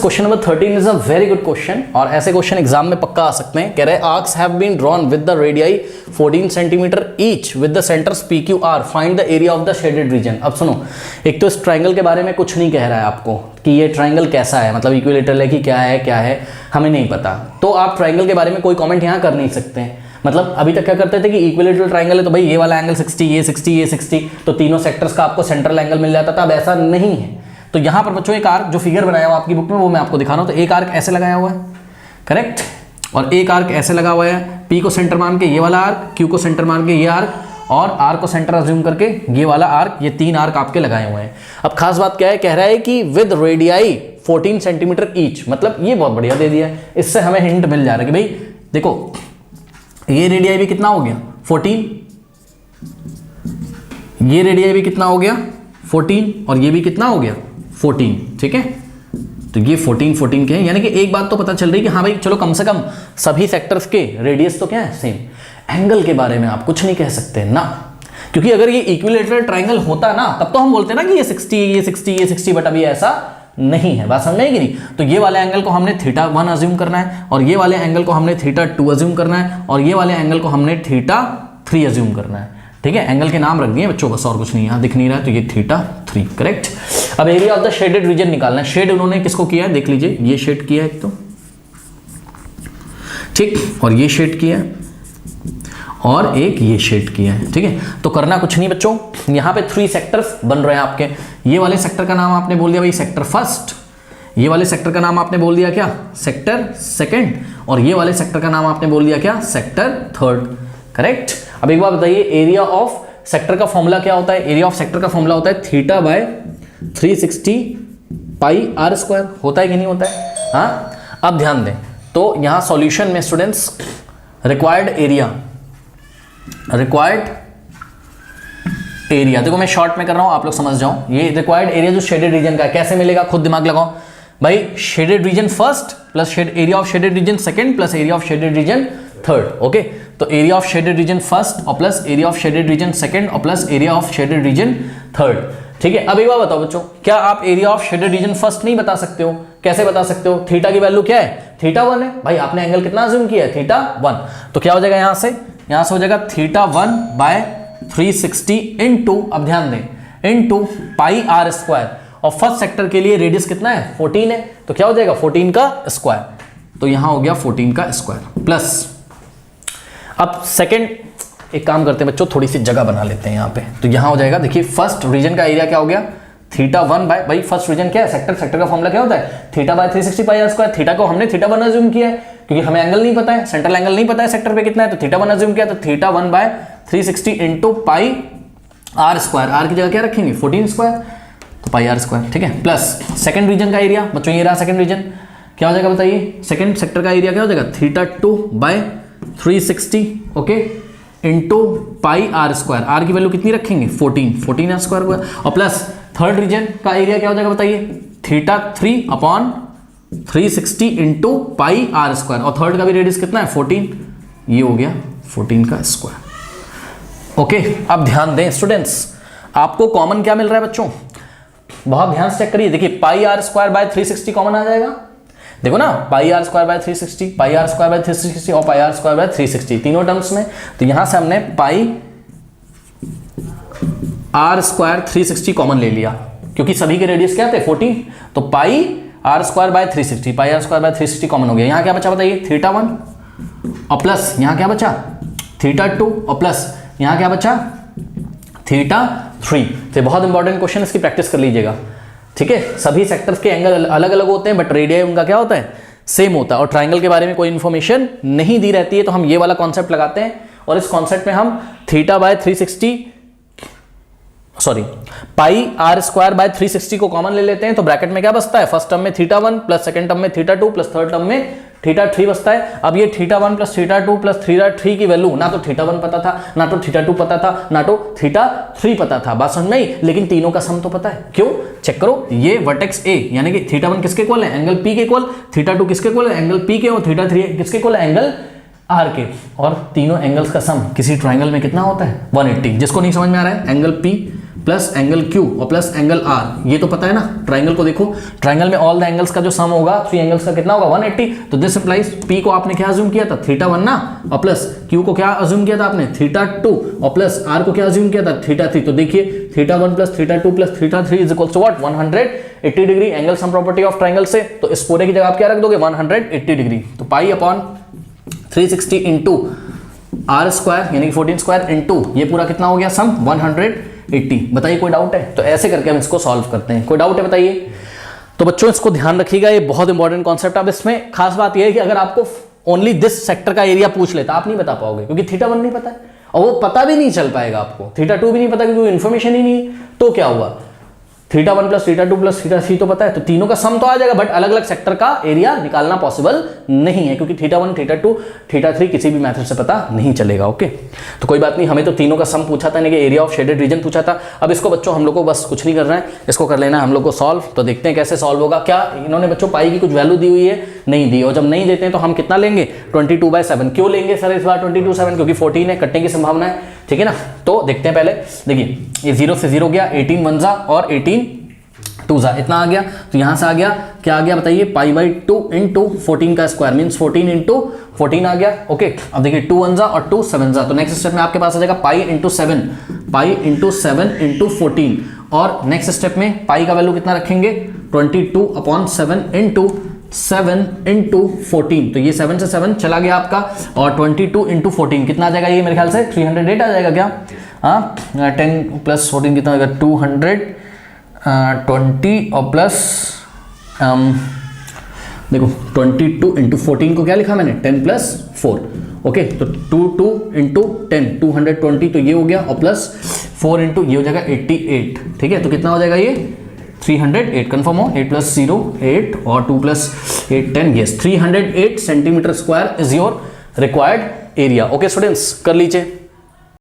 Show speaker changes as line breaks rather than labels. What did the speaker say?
Question number 13 is a very good question और ऐसे question exam में पक्का आ सकते हैं। कह रहे हैं arcs have been drawn with the radii 14 centimetre each with the centres P Q R, find the area of the shaded region. अब सुनो, एक तो इस ट्राइंगल के बारे में कुछ नहीं कह रहा है आपको कि ये ट्राइंगल कैसा है, मतलब इक्विलेटरल है कि क्या है हमें नहीं पता। तो आप ट्राइंगल के बारे में कोई कॉमेंट यहाँ कर नहीं सकते हैं। मतलब अभी तक क्या करते थे कि इक्विलेटरल ट्राइंगल है तो भाई ये वाला एंगल 60, ये 60, ये 60, तो तीनों सेक्टर्स का आपको सेंट्रल एंगल मिल जाता था। अब ऐसा नहीं है। तो यहां पर बच्चों एक आर्क जो फिगर बनाया हुआ आपकी बुक में वो मैं आपको दिखा रहा हूं। तो एक आर्क ऐसे लगाया हुआ है, करेक्ट, और एक आर्क ऐसे लगा हुआ है। P को सेंटर मान के ये वाला आर्क, Q को सेंटर मान के ये आर्क और R को सेंटर अज्यूम करके ये वाला आर्क, ये तीन आर्क आपके लगाए हुए हैं। अब खास बात क्या है, कह रहा है कि विद रेडियाई 14 सेंटीमीटर ईच, मतलब ये बहुत बढ़िया दे दिया है। इससे हमें हिंट मिल जा रहा है कि भाई देखो ये रेडियाई भी कितना हो गया 14, ये रेडियाई भी कितना हो गया 14 और ये भी कितना हो गया 14, ठीक है। तो ये 14 के हैं, यानी कि एक बात तो पता चल रही है कि हाँ भाई चलो कम से कम सभी सेक्टर्स के रेडियस तो क्या है सेम। एंगल के बारे में आप कुछ नहीं कह सकते ना, क्योंकि अगर ये इक्विलेटरल ट्राइंगल होता ना तब तो हम बोलते ना कि ये 60, ये 60, ये 60, बट अभी ऐसा नहीं है। बात समझ में आएगी नहीं। तो ये वाले एंगल को हमने θ1 अज्यूम करना है और ये वाले एंगल को हमने θ2 अज्यूम करना है और ये वाले एंगल को हमने θ3 अज्यूम करना है, ठीक है। एंगल के नाम रख दिए बच्चों, बस और कुछ नहीं, यहाँ दिख नहीं रहा है तो ये θ3, करेक्ट। अब area of the shaded reason निकालना है। शेड उन्होंने किसको किया है देख लीजिए, ये शेड किया है एक तो, ठीक, और ये शेड किया है और एक ये शेड किया है, ठीक है। तो करना कुछ नहीं बच्चों, यहाँ पे 3 सेक्टर्स बन रहे हैं आपके। ये वाले सेक्टर का नाम आपने बोल दिया भाई सेक्टर फर्स्ट, ये वाले सेक्टर का नाम आपने बोल दिया क्या सेक्टर सेकंड, और ये वाले सेक्टर का नाम आपने बोल दिया क्या सेक्टर थर्ड, करेक्ट। अब एक बार बताइए एरिया ऑफ सेक्टर का फॉर्मूला क्या होता है। एरिया ऑफ सेक्टर का फॉर्मूला होता है θ/360 πr², होता है कि नहीं होता है। हाँ, अब ध्यान दें तो यहां सॉल्यूशन में स्टूडेंट्स रिक्वायर्ड एरिया देखो मैं शॉर्ट में कर रहा हूं, आप लोग समझ जाओ। ये रिक्वायर्ड एरिया जो शेडेड रीजन का है कैसे मिलेगा, खुद दिमाग लगाओ भाई। Shaded region first plus area of shaded region second plus area of shaded region third, okay. तो area of shaded region first और plus area of shaded region second और plus area of shaded region third, ठीक है। अब एक बार बताओ बच्चों, क्या आप area of shaded region first नहीं बता सकते हो? कैसे बता सकते हो? थीटा की वैल्यू क्या है θ1 है भाई, आपने एंगल कितना अज्यूम किया है θ1, तो क्या हो जाएगा यहां से हो जाएगा θ1/360 इंटू, अब ध्यान दें, इंटू πr², और फर्स्ट सेक्टर के लिए रेडियस कितना है 14 है, तो क्या हो जाएगा 14 का स्क्वायर, तो यहां हो गया 14 का स्क्वायर प्लस। अब सेकंड एक काम करते हैं बच्चों, थोड़ी सी जगह बना लेते हैं यहाँ पे, तो यहां हो जाएगा देखिए फर्स्ट रीजन का एरिया क्या हो गया θ1 बाय, भाई फर्स्ट रीजन क्या है सेक्टर का फॉर्मूला क्या होता है θ/360 πr²। थीटा को हमने θ1 अज्यूम किया है क्योंकि हमें एंगल नहीं पता है, सेंट्रल एंगल नहीं पता है सेक्टर पे कितना है, तो θ1 अज्यूम किया, तो θ1/360 इंटू πr², आर की जगह क्या रखेंगे 14², तो πr², ठीक है, प्लस सेकंड रीजन का एरिया बच्चों ये रहा सेकंड रीजन, क्या हो जाएगा बताइए, सेकंड सेक्टर का एरिया क्या हो जाएगा θ2/360, ओके, इंटू πr², आर की वैल्यू कितनी रखेंगे 14r² हुआ, और प्लस थर्ड रीजन का एरिया क्या हो जाएगा बताइए θ3/360 इंटू πr², और थर्ड का भी रेडियस कितना है 14, ये हो गया 14 का स्क्वायर, ओके। अब ध्यान दें स्टूडेंट्स, आपको कॉमन क्या मिल रहा है बच्चों, बहुत ध्यान से चेक करिए, देखिए πr²/360 कॉमन आ जाएगा, देखो ना πr²/360, πr²/360 और πr²/360 तीनों टर्म्स में, तो यहां से हमने πr²360 कॉमन ले लिया क्योंकि सभी के रेडियस क्या थे 14, तो πr²/360 कॉमन हो गया। यहां क्या बचा बताइए θ1 और प्लस यहां क्या बचा θ2 और प्लस यहां क्या बचा θ3। तो बहुत इंपॉर्टेंट क्वेश्चन, इसकी प्रैक्टिस कर लीजिएगा, ठीक है। सभी सेक्टर्स के एंगल अलग अलग होते हैं बट रेडियस उनका क्या होता है सेम होता है, और ट्राइंगल के बारे में कोई इंफॉर्मेशन नहीं दी रहती है, तो हम ये वाला कॉन्सेप्ट लगाते हैं और इस कॉन्सेप्ट में हम θ/360 सॉरी πr²/360 को कॉमन ले लेते हैं, तो ब्रैकेट में क्या बचता है, फर्स्ट टर्म में θ1 प्लस सेकंड टर्म में θ2 प्लस थर्ड टर्म में θ3 बचता है। अब ये θ1 प्लस θ2 प्लस θ3 की वैल्यू ना तो θ1 पता था, ना तो θ2 पता था, ना तो θ3 पता था, बात समझ में आई, लेकिन तीनों का सम तो पता है। क्यों, चेक करो, ये वर्टेक्स ए यानी कि θ1 किसके इक्वल है एंगल P के इक्वल, θ2 किसके इक्वल है एंगल P के, और θ3 किसके इक्वल है एंगल R के, और तीनों एंगल्स का सम किसी ट्राइंगल में कितना होता है 180। जिसको नहीं समझ में आ रहा है angle P plus angle Q और प्लस एंगल R, ये तो पता है ना। ट्राइंगल को देखो, ट्राइंगल में ऑल द एंगल्स का जो सम होगा 3 एंगल्स का कितना होगा 180। तो दिस इंप्लाइज P को आपने क्या अज्यूम किया था θ1 ना, और प्लस Q को क्या अज्यूम किया था आपने θ2, और प्लस R को क्या अज्यूम किया था θ3। तो देखिए θ1 plus θ2 plus θ3 is equal to what 180 डिग्री। Angle sum property of triangle से, तो इस पूरे की जगह आप क्या रख दोगे 180 डिग्री। तो pi upon 360 into r square यानी कि 14 स्क्वायर इंटू ये पूरा कितना हो गया सम 180। बताइए कोई डाउट है? तो ऐसे करके हम इसको सॉल्व करते हैं। कोई डाउट है बताइए? तो बच्चों इसको ध्यान रखिएगा, ये बहुत इंपॉर्टेंट कॉन्सेप्ट। अब इसमें खास बात यह है कि अगर आपको ओनली दिस सेक्टर का एरिया पूछ लेता आप नहीं बता पाओगे, क्योंकि θ1 नहीं पता है और वो पता भी नहीं चल पाएगा आपको, θ2 भी नहीं पता क्योंकि इन्फॉर्मेशन ही नहीं है। तो क्या हुआ, θ1 प्लस θ2 प्लस θ3 तो पता है, तो तीनों का सम तो आ जाएगा, बट अलग अलग सेक्टर का एरिया निकालना पॉसिबल नहीं है, क्योंकि θ1 θ2 θ3 किसी भी मेथड से पता नहीं चलेगा। ओके, तो कोई बात नहीं, हमें तो तीनों का सम पूछा था, यानी कि एरिया ऑफ शेडेड रीजन पूछा था। अब इसको बच्चों हम लोग को बस कुछ नहीं करना है, इसको कर लेना है हम लोग को सॉल्व। तो देखते हैं कैसे सॉल्व होगा। क्या इन्होंने बच्चों पाई की कुछ वैल्यू दी हुई है? नहीं दी। और जब नहीं देते हैं तो हम कितना लेंगे 22/7। क्यों लेंगे सर इस बार 22/7? क्योंकि 14 है, कटने की संभावना है, ठीक है ना। तो देखते हैं पहले, देखिए ये 0 से 0 गया, 18 1 जा और 18 2 जा, इतना आ गया। तो यहां से आ गया, क्या आ गया बताइए, π/2 इंटू 14 का स्क्वायर मीन्स 14 इंटू 14 आ गया। ओके, अब देखिए 2 1 जा और 2 7 जा, तो नेक्स्ट स्टेप में आपके पास आ जाएगा π/7 इंटू 14। और नेक्स्ट स्टेप में पाई का वैल्यू कितना रखेंगे 22/7 इंटू 7 इंटू 14। तो ये 7 से 7 चला गया आपका, और 22 इंटू 14 कितना आ जाएगा, ये मेरे ख्याल से 308 आ जाएगा क्या? हाँ, 10 प्लस 14 कितना आ जाएगा 220 और प्लस देखो 22 इंटू 14 को क्या लिखा मैंने 10 प्लस 4। ओके, तो 22 इंटू 10 220, तो ये हो गया, और प्लस 4 इंटू ये हो जाएगा 88। ठीक है, तो कितना हो जाएगा ये 308। कंफर्म हो, 8 प्लस 0 8 और 2 plus 8 10। Yes, 308 centimetre square is your required area. Okay students, कर लीजिए।